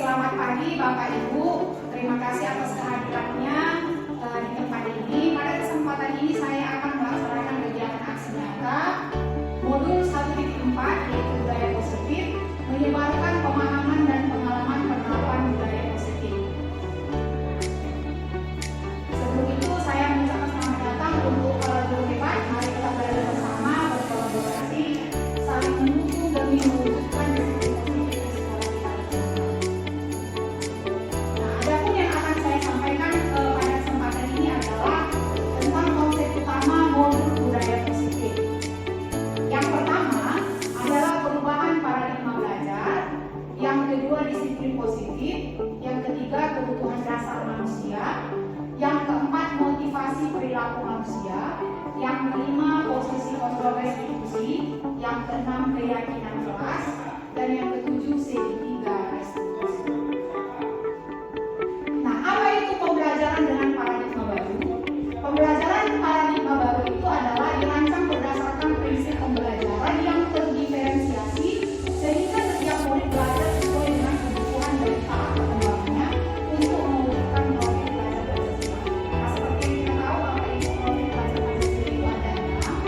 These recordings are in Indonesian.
selamat pagi Bapak Ibu. Terima kasih atas kehadirannya di tempat ini. Pada kesempatan ini saya akan melaksanakan kegiatan aksi nyata modul 1.4 yaitu budaya positif, menyebarkan pemahaman dan pengalaman penerapan budaya positif. Sebelum itu saya mengucapkan selamat datang untuk guru hebat. Mari kita belajar bersama, berkolaborasi, saling mendukung demi mewujudkan disiplin positif di sekolah kita. Nah, adapun yang akan saya sampaikan pada kesempatan ini adalah tentang konsep utama modul budaya positif. Yang pertama adalah perubahan paradigma belajar, yang kedua disiplin positif, yang ketiga kebutuhan dasar manusia, yang keempat motivasi perilaku manusia, yang kelima posisi kontrol restitusi, yang keenam keyakinan kelas, dan yang ketujuh segitiga restitusi. Nah, apa itu pembelajaran dengan paradigma baru? Pembelajaran paradigma baru itu adalah dirancang berdasarkan prinsip pembelajaran yang terdiferensiasi sehingga setiap murid belajar sesuai dengan kebutuhan dan tahap perkembangannya untuk mewujudkan profil belajar Pancasila. Nah, seperti yang kita tahu, Bapak Ibu, profil belajar Pancasila itu ada 6.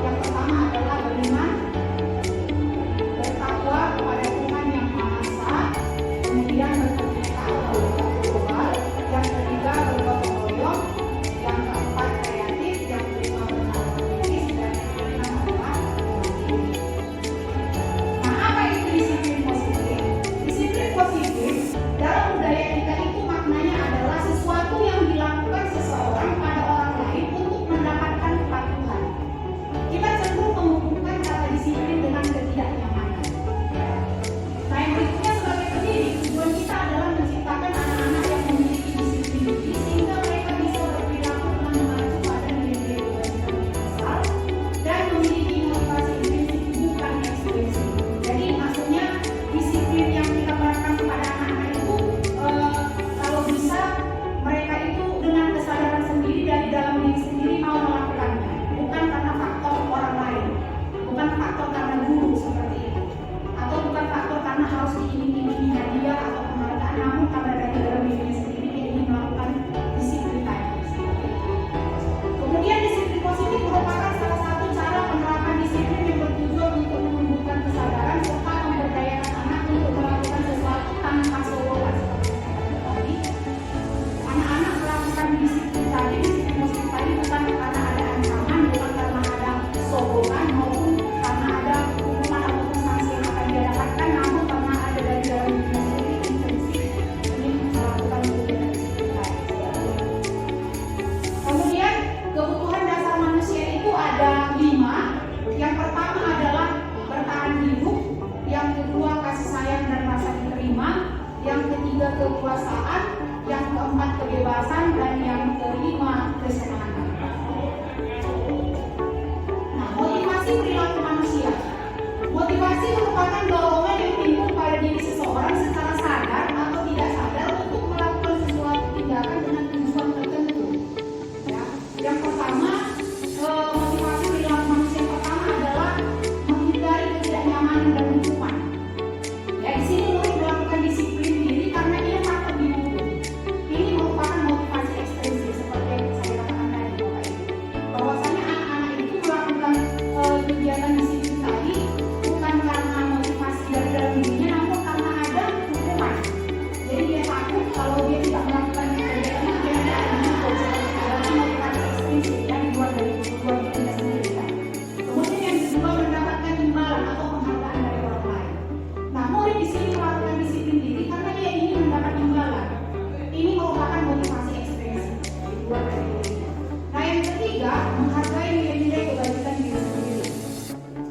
Yang pertama adalah beriman, bertakwa kepada Tuhan Yang Maha Esa, kemudian berkebinekaan keluarga global, yang ketiga bergotong royong, yang keempat kreatif, yang kelima bernalar kritis, dan yang keenam adalah mandiri. Nah, apa itu disiplin positif? Disiplin positif dalam budaya kita itu maknanya adalah sesuatu yang dilakukan seseorang pada orang lain untuk mendapatkan kepatuhan. Kita cenderung menghubungkan kata disiplin dengan ketidaknyamanan. Nah, yang berikutnya sebagai pendidik, tujuan kita adalah menciptakan anak-anak yang memiliki disiplin diri sehingga mereka bisa berperilaku dengan mengacu pada nilai-nilai kewajiban universal dan memiliki motivasi intrinsik bukan ekstrinsi. Jadi maksudnya disiplin yang kita terapkan kepada anak-anak itu kalau bisa mereka itu dengan kesadaran sendiri dari dalam diri sendiri mau melakukannya, bukan karena faktor orang lain, bukan faktor karena guru seperti itu, atau bukan faktor karena harus diiming-imingi hadiah atau penghargaan, namun karena dari dalam diri sendiri dia ingin melakukan disiplin tadi seperti itu. Kemudian disiplin positif merupakan salah satu cara penerapan disiplin yang bertujuan untuk menumbuhkan kesadaran serta memberdayakan anak untuk melakukan sesuatu tanpa sogokan seperti yang saya katakan tadi. Anak-anak melakukan disiplin positif tadi bukan karena ada ancaman, bukan karena ada sogokan maupun karena ada hukuman ataupun sanksi yang akan dia dapatkan, namun karena ada dari dalam diri sendiri intrinsik ingin melakukan kegiatan disiplin tadi. Kemudian kebutuhan dasar manusia itu ada 5. Yang pertama adalah bertahan hidup, yang kedua kasih sayang dan rasa diterima, yang ketiga kekuasaan, yang keempat kebebasan, dan yang kelima kesenangan. Nah, motivasi perilaku manusia. Motivasi merupakan dorongan yang timbul pada diri seseorang secara sadar atau tidak sadar untuk melakukan sesuatu tindakan dengan tujuan tertentu. Ya. Yang pertama, motivasi perilaku manusia yang pertama adalah menghindari ketidaknyamanan dan hukuman. Ya, di sini murid melakukan disiplin diri karena ia takut dihukum. Ini merupakan motivasi ekstrinsik seperti yang saya katakan tadi, Bapak Ibu. Bahwasanya anak-anak itu melakukan kegiatan disiplin tadi bukan karena motivasi dari dalam dirinya, namun karena ada hukuman. Jadi dia takut kalau dia tidak melakukan kegiatan itu dia tidak akan dihukum. Berarti motivasi ekstrinsik yang dibuat dari kebutuhan dirinya sendiri. Kan? Kemudian yang kedua mendapatkan imbalan atau penghargaan dari orang lain. Nah, murid di sini melakukan disiplin diri karena dia ingin mendapat imbalan. Ini merupakan motivasi ekstrinsik dibuat dari dirinya. Nah, yang ketiga menghargai nilai-nilai kebajikan diri sendiri.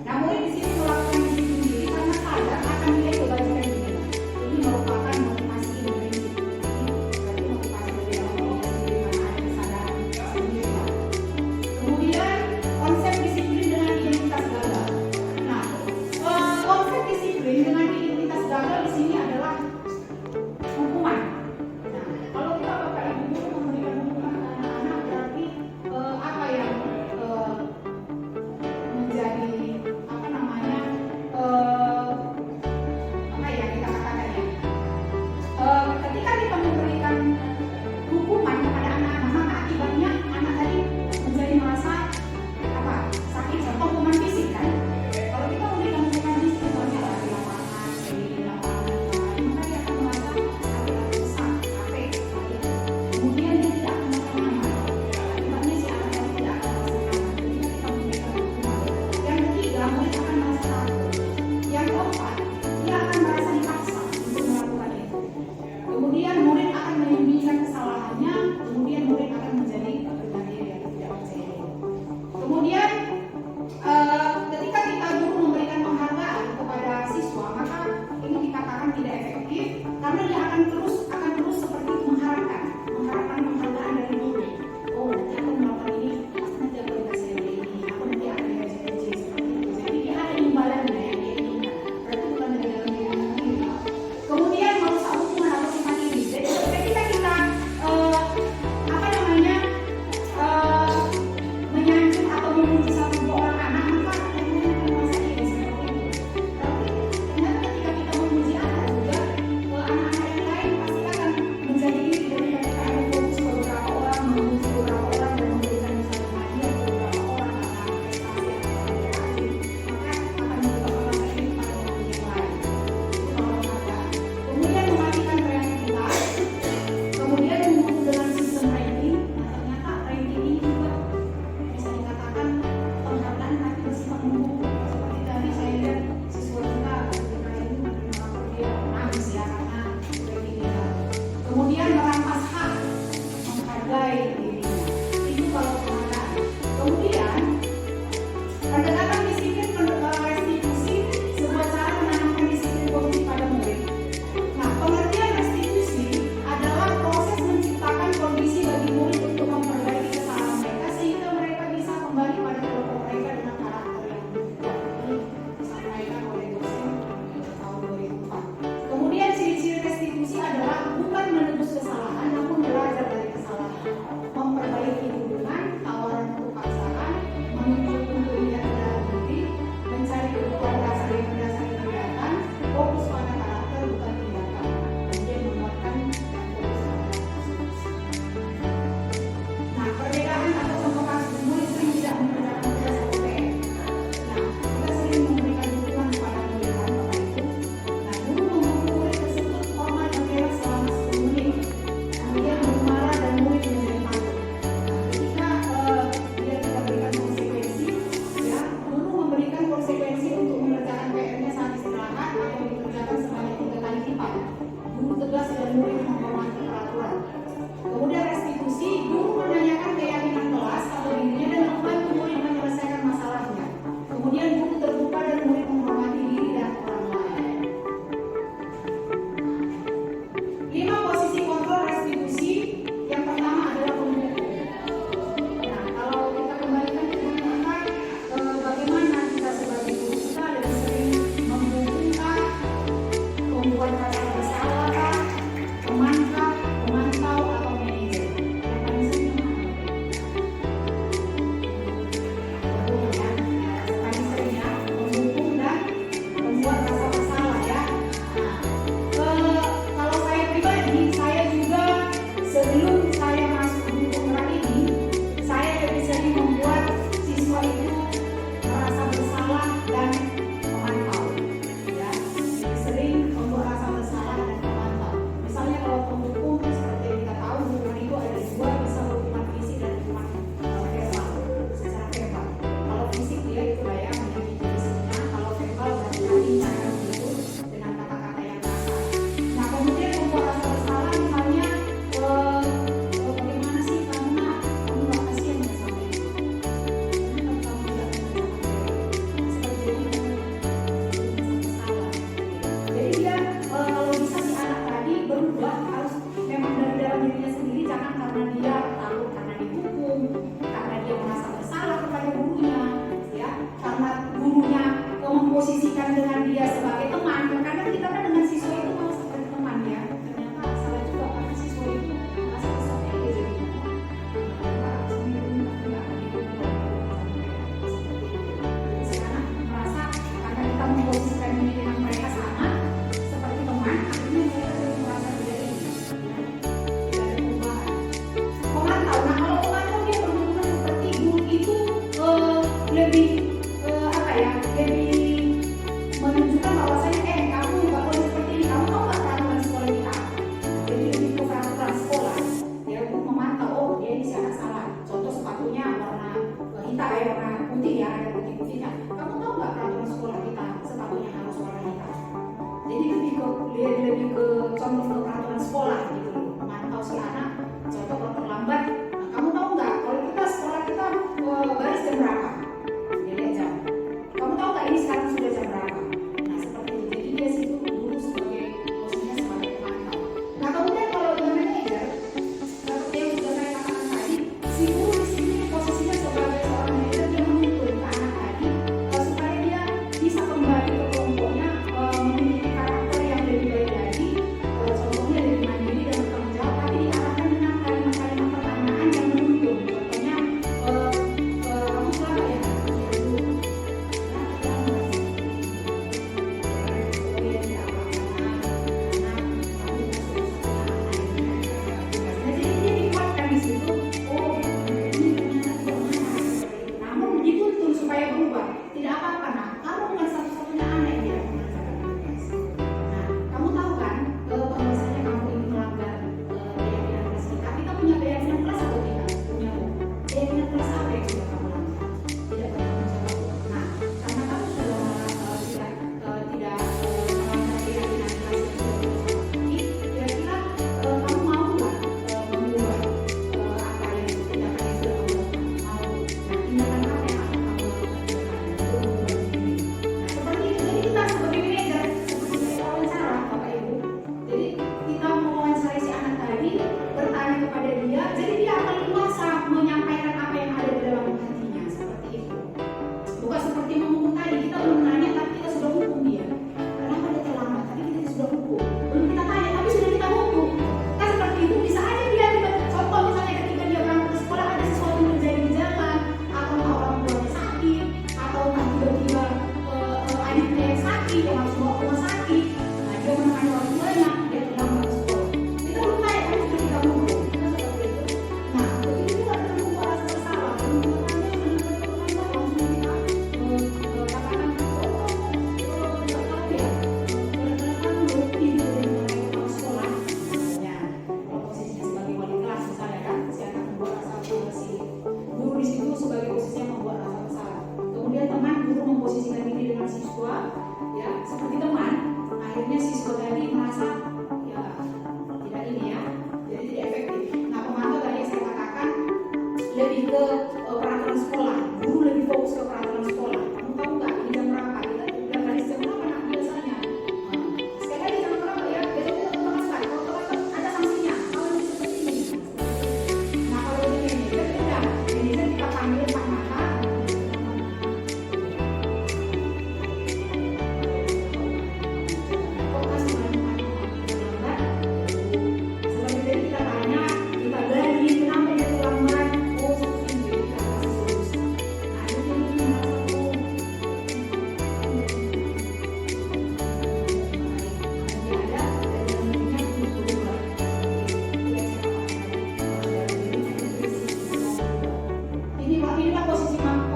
Nah, murid di sini melakukan disiplin diri karena sadar akan nilai kebajikan diri. Ini merupakan motivasi intrinsik. Berarti motivasi dari dalam diri sendiri karena ada kesadaran sendiri. Kemudian konsep disiplin dengan identitas gagal. Nah, konsep disiplin dengan identitas gagal di sini adalah hukuman. Nah, kalau kita Bapak Ibu memberikan hukuman ke anak-anak berarti apa yang Kemudian ketika kita guru memberikan penghargaan kepada siswa, maka ini dikatakan tidak efektif karena dia akan terus seperti itu mengharapkan penghargaan dari guru. Oh, nanti aku melakukan ini, nanti aku dikasih ini, aku nanti akan dikasih seperti itu. Jadi dia ada imbalannya yang dia inginkan. Berarti bukan dari dalam diri. Kemudian merusak hubungan atau sifat ini. Jadi ketika kita menyanjung atau memuji satu orang anak, maka kemudian merasa iri seperti itu. Tapi ternyata ketika kita memuji anak juga, anak-anak yang lain pasti akan menjadi iri ketika kita ada fokus ke beberapa orang, memuji beberapa orang dan memberikan misalnya hadiah ke beberapa orang karena prestasi yang telah dilakukan, maka akan menyebabkan rasa iri pada orang yang lain. Itu kalau penghargaan. Kemudian mematikan kreativitas, kemudian mendukung dengan sistem ranking. Ternyata ranking ini juga bisa dikatakan penghargaan tapi bersifat mendukung. Seperti tadi saya lihat siswa kita ketika itu dia nangis ya karena ranking. Kemudian merampas hak menghargai dirinya. Itu kalau penghargaan. Kemudian pendekatan disiplin restitusi sebuah cara menanamkan disiplin positif pada murid. Nah, pengertian restitusi adalah proses menciptakan kondisi bagi murid untuk memperbaiki kesalahan mereka sehingga mereka bisa kembali pada kelompok mereka dengan karakter yang disampaikan oleh dosen tahun 2004. Kemudian ciri-ciri restitusi adalah bukan menebus kesalahan namun belajar dari kesalahan, memperbaiki hubungan, tawaran untuk paksaan, menuntut untuk lihat dalam diri, mencari kebutuhan dasar yang mendasari tindakan, fokus pada karakter bukan tindakan, kemudian menguatkan dan fokus pada restitusi. Nah, perbedaan atau contoh kasus murid sering tidak mengerjakan tugas OPM. Nah, kita sering memberikan dukungan kepada murid tanpa itu. Nah, guru memukul murid tersebut formal dan keras selama 10 menit. Kemudian guru marah dan murid menjadi malu. Nah, ketika dia tidak berikan konsekuensi, ya, guru memberikan konsekuensi untuk mengerjakan PR-nya saat istirahat atau dikerjakan sebanyak 3 kali lipat. Guru tegas dan murid menghormati peraturan. Kemudian restitusi, guru menanyakan keyakinan kelas atau dirinya dan membantu murid menyelesaikan masalahnya. Kemudian guru terbuka dan murid menghormati diri dan orang lain. 5 posisi kontrol restitusi. Yang pertama adalah pemukul. Nah, kalau kita kembalikan ke mata, bagaimana kita sebagai guru kita lebih sering membungkukkan, membuat rasa bersalah kah, pemantau, atau manajer. Yang paling sering mana? Paling sering ya, mendukung dan membuat rasa bersalah ya. Nah, kalau saya pribadi, saya juga sebelum saya masuk di program ini, saya lebih sering membuat siswa itu merasa bersalah dan memantau. Ya, lebih sering membuat rasa bersalah dan memantau. Misalnya kalau pendukung seperti yang kita tahu, hukuman itu ada 2, bisa hukuman fisik dan hukuman verbal, secara verbal. Kalau fisik dia itu ya menyakiti fisiknya, kalau verbal berarti hatinya kan gitu dengan kata-kata yang kasar. Nah, kemudian membuat rasa bersalah misalnya bagaimana sih kamu nak, kamu nggak kasihan ya sama ibu, kenapa kamu tidak mengerjakan seperti itu, bersalah. Jadi dia kalau bisa si anak tadi berubah harus memang dari dalam dirinya sendiri, jangan karena dia takut karena dihukum, karena dia merasa bersalah kepada gurunya, ya, karena gurunya memposisikan dengan dia sebagai teman. Kadang kita kan dengan siswa itu malah seperti teman ya, ternyata salah juga karena siswa itu merasa bersalah dia jadi sekarang merasa karena kita memposisikan diri dengan mereka sama seperti teman, akhirnya mereka jadi merasa tidak ada perubahan. Pemantau, nah kalau pemantau dia berhubungan seperti guru itu lebih lebih menunjukkan bahwasanya kamu nggak boleh seperti ini, kamu tahu nggak peraturan sekolah kita? Jadi lebih ke peraturan sekolah. Dia guru memantau, oh dia ini anak salah. Contoh sepatunya warna hitam ya, warna putih ya, ada putih-putihnya. Kamu tahu nggak peraturan sekolah kita sepatunya harus warna hitam? Jadi lebih ke contoh ke peraturan sekolah gitu, memantau si anak. Contoh kalau terlambat, nah, kamu tahu nggak kalau kita sekolah kita baris jam berapa? ini dengan siswa, ya seperti teman. Akhirnya siswa tadi merasa ya tidak ini ya, jadi tidak efektif. Nah, pemantau tadi yang saya katakan lebih ke peraturan sekolah, guru lebih fokus ke peraturan sekolah. Kamu tahu nggak ini jam berapa? Kita udah garis jam berapa nak biasanya? Sekali lagi jam berapa ya? Besok kita teman sekali. Kalau teman ada sanksinya. Kalau ini seperti ini. Nah, kalau ini manajer udah, manajer kita panggil Pak Mata. Inilah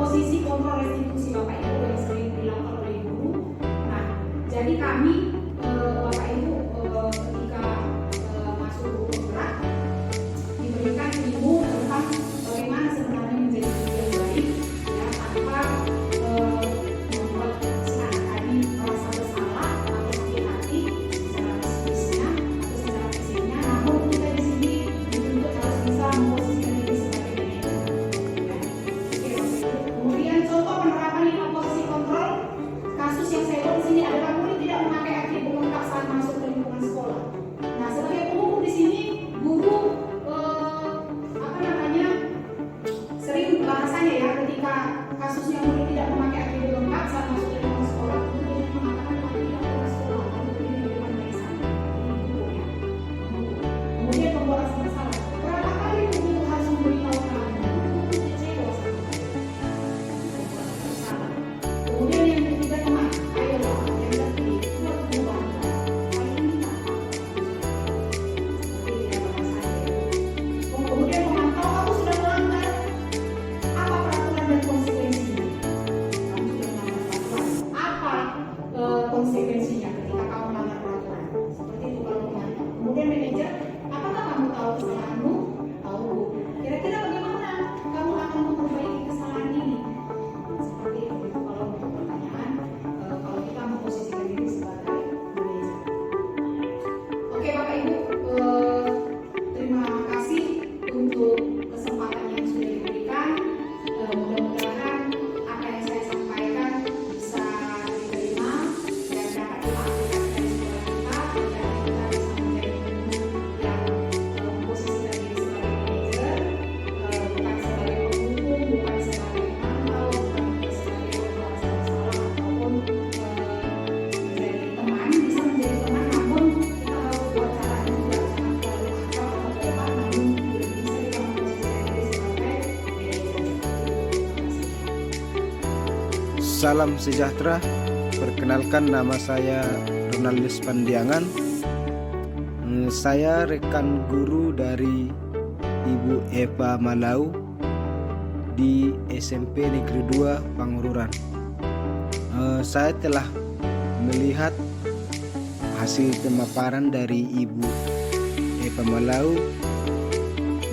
posisi kontrol restitusi Bapak Ibu yang sering dilakukan oleh guru. Nah, jadi kami Bapak Ibu ketika masuk guru penggerak diberikan ilmu tentang bagaimana sebenarnya menjadi guru yang baik, ya tanpa membuat si anak tadi merasa bersalah atau sakit hati secara psikisnya atau secara fisiknya. Namun kita di sini dituntut harus bisa memposisikan diri sebagai manajer. Kemudian contoh penerapan lima posisi kontrol kasus yang saya buat di sini adalah murid tidak memakai atribut lengkap saat masuk ke lingkungan sekolah. Nah, sebagai penghukum di sini guru sering bahasanya ya ketika kasusnya murid tidak memakai atribut lengkap saat masuk ke lingkungan sekolah, guru biasanya mengatakan bahwa tidak pernah sekolah lalu ini di depan barisan. Kemudian membuat rasa bersalah. Berapa kali guru harus memberitahu kamu? Kecewa sama bersalah. Kemudian yang ketiga teman, ayolah yang lebih buat perubahan. Ayo minta. Seperti tidak bahasanya. Kemudian memantau kamu sudah melanggar apa peraturan dan konsekuensinya. Kamu sudah melanggar peraturan. Apa konsekuensinya ketika kamu melanggar peraturan? Seperti itu kalau memantau. Kemudian manajer, apakah kamu tahu kesalahanmu? Tahu. Kira-kira bagaimana kamu akan memperbaiki kesalahan ini? Seperti itu kalau untuk pertanyaan kalau kita memposisikan diri sebagai manajer. Oke Bapak Ibu, terima kasih untuk kesempatan yang sudah diberikan. Mudah-mudahan apa yang saya sampaikan bisa diterima dan dapat diaplikasikan di sekolah kita, dan kita bisa menjadi guru yang memposisikan diri sebagai manajer, bukan sebagai penghukum, bukan sebagai pemantau, bukan sebagai pembuat salah ataupun menjadi teman. Bisa menjadi teman, namun kita harus buat caranya juga jangan terlalu akrab atau hebat, namun tidak bisa kita memposisikan diri sebagai manajer. Salam sejahtera, perkenalkan nama saya Ronaldus Pandiangan. Saya rekan guru dari Ibu Eva Malau di SMP Negeri 2 Pangururan. Saya telah melihat hasil pemaparan dari Ibu Eva Malau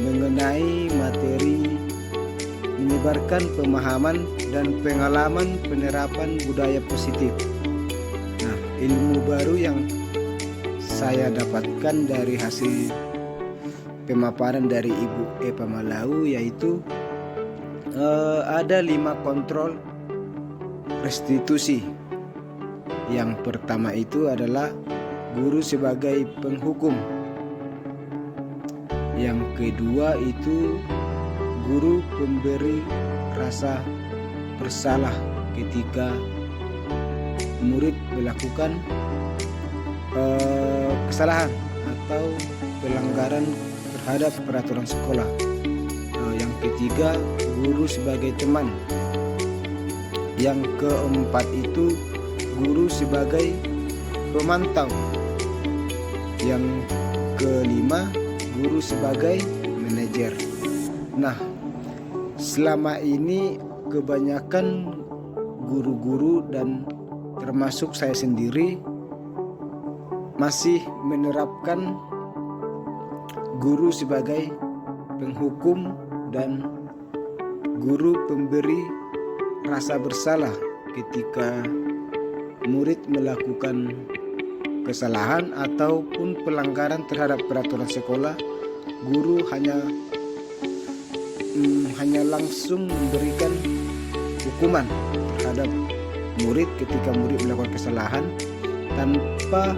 mengenai materi menyebarkan pemahaman dan pengalaman penerapan budaya positif. Nah, ilmu baru yang saya dapatkan dari hasil pemaparan dari Ibu Eva Malau yaitu ada 5 kontrol restitusi. Yang pertama itu adalah guru sebagai penghukum. Yang kedua itu guru pemberi rasa bersalah ketika murid melakukan kesalahan atau pelanggaran terhadap peraturan sekolah. Yang ketiga, guru sebagai teman. Yang keempat itu guru sebagai pemantau. Yang kelima, guru sebagai manajer. Nah, selama ini kebanyakan guru-guru dan termasuk saya sendiri masih menerapkan guru sebagai penghukum dan guru pemberi rasa bersalah ketika murid melakukan kesalahan ataupun pelanggaran terhadap peraturan sekolah, guru hanya langsung memberikan hukuman terhadap murid ketika murid melakukan kesalahan tanpa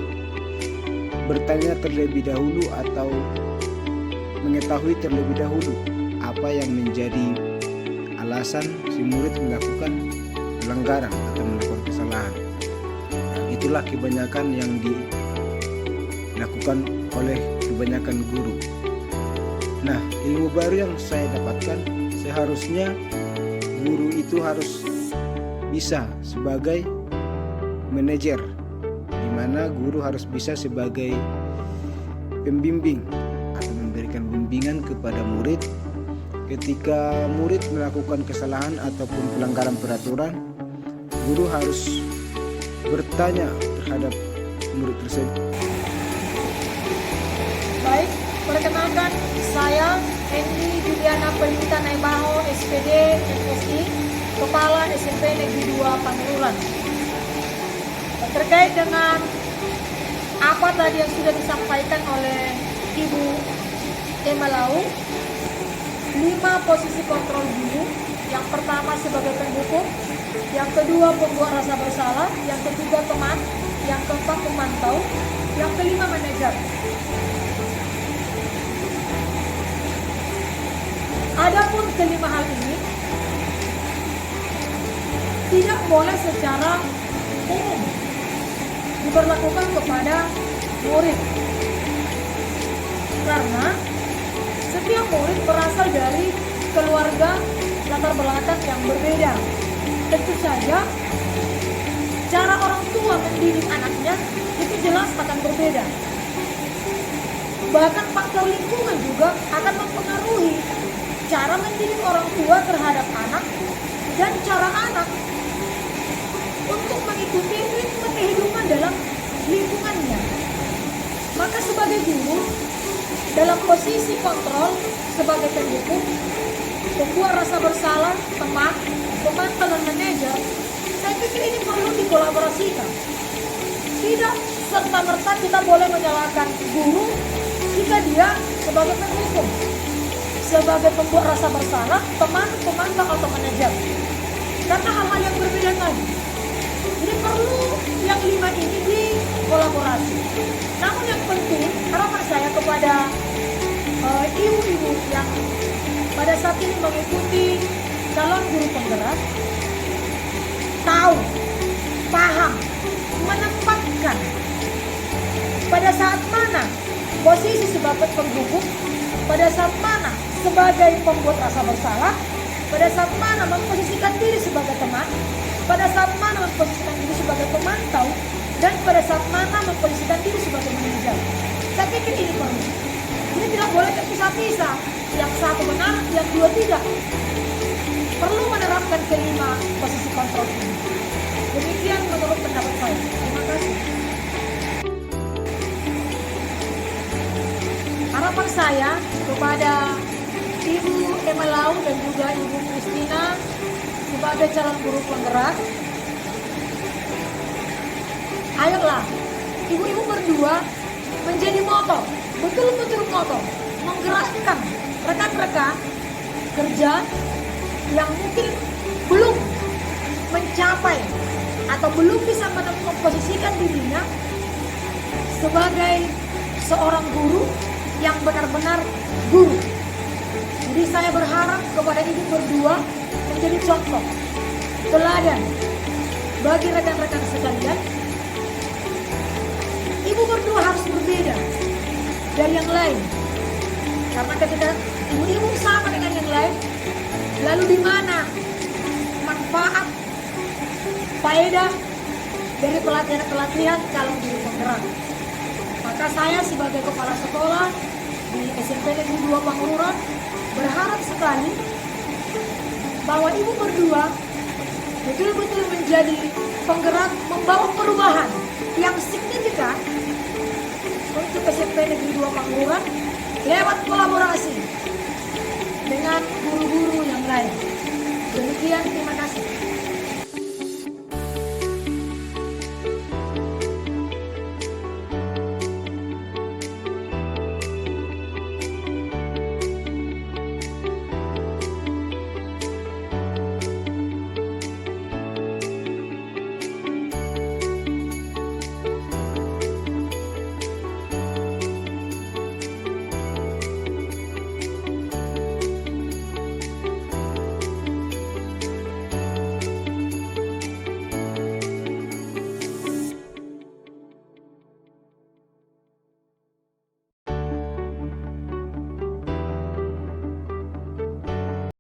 bertanya terlebih dahulu atau mengetahui terlebih dahulu apa yang menjadi alasan si murid melakukan pelanggaran atau melakukan kesalahan. Itulah kebanyakan yang dilakukan oleh kebanyakan guru. Nah, ilmu baru yang saya dapatkan, seharusnya guru itu harus bisa sebagai manajer, di mana guru harus bisa sebagai pembimbing atau memberikan bimbingan kepada murid ketika murid melakukan kesalahan ataupun pelanggaran peraturan. Guru harus bertanya terhadap murid tersebut. Baik, perkenalkan saya Hendy Juliana Pelita Naibaho, SPD, MSI, Kepala SMP Negeri 2 Pangururan. Terkait dengan apa tadi yang sudah disampaikan oleh Ibu Emma Lau, 5 posisi kontrol guru. Yang pertama sebagai pendukung, yang kedua pembuat rasa bersalah, yang ketiga teman, yang keempat pemantau, yang kelima manajer. Adapun kelima hal ini tidak boleh secara umum diberlakukan kepada murid, karena setiap murid berasal dari keluarga latar belakang yang berbeda. Tentu saja cara orang tua mendidik anaknya itu jelas akan berbeda. Bahkan faktor lingkungan juga akan mempengaruhi cara mendidik orang tua terhadap anak dan cara anak untuk mengikuti ritme kehidupan dalam lingkungannya. Maka sebagai guru, dalam posisi kontrol sebagai pendukung, pembuat rasa bersalah, teman, pemantau dan manajer, saya pikir ini perlu dikolaborasikan. Tidak serta-merta kita boleh menyalahkan guru jika dia sebagai pendukung, sebagai pembuat rasa bersalah, teman, pemantau atau manajer. Karena hal-hal yang berbeda tadi. Jadi perlu yang 5 ini dikolaborasi. Namun yang penting, harapan saya kepada ibu-ibu yang pada saat ini mengikuti calon guru penggerak, tahu, paham, menempatkan pada saat mana posisi sebagai pendukung, pada saat mana sebagai pembuat rasa bersalah, pada saat mana memposisikan diri sebagai teman, pada saat mana memposisikan diri sebagai pemantau, dan pada saat mana memposisikan diri sebagai manajer. Saya pikir ini perlu. Ini tidak boleh terpisah-pisah. Yang satu benar, yang dua tidak. Perlu menerapkan kelima posisi kontrol ini. Demikian menurut pendapat saya. Terima kasih. Harapan saya kepada Ibu Emma Lau dan juga Ibu Christina sebagai calon guru penggerak, ayolah ibu-ibu berdua menjadi motor, betul-betul motor, menggerakkan rekan-rekan kerja yang mungkin belum mencapai atau belum bisa memposisikan dirinya sebagai seorang guru yang benar-benar guru. Jadi saya berharap kepada ibu berdua menjadi contoh, teladan bagi rekan-rekan sekalian. Ibu berdua harus berbeda dari yang lain, karena ketika ibu-ibu sama dengan yang lain, lalu di mana manfaat, faedah dari pelatihan-pelatihan calon guru penggerak? Maka saya sebagai kepala sekolah di SMP Negeri 2 Pangururan berharap sekali bahwa ibu berdua betul-betul menjadi penggerak, membawa perubahan yang signifikan untuk SMP Negeri 2 Pangururan lewat kolaborasi dengan guru-guru yang lain. Demikian, terima kasih.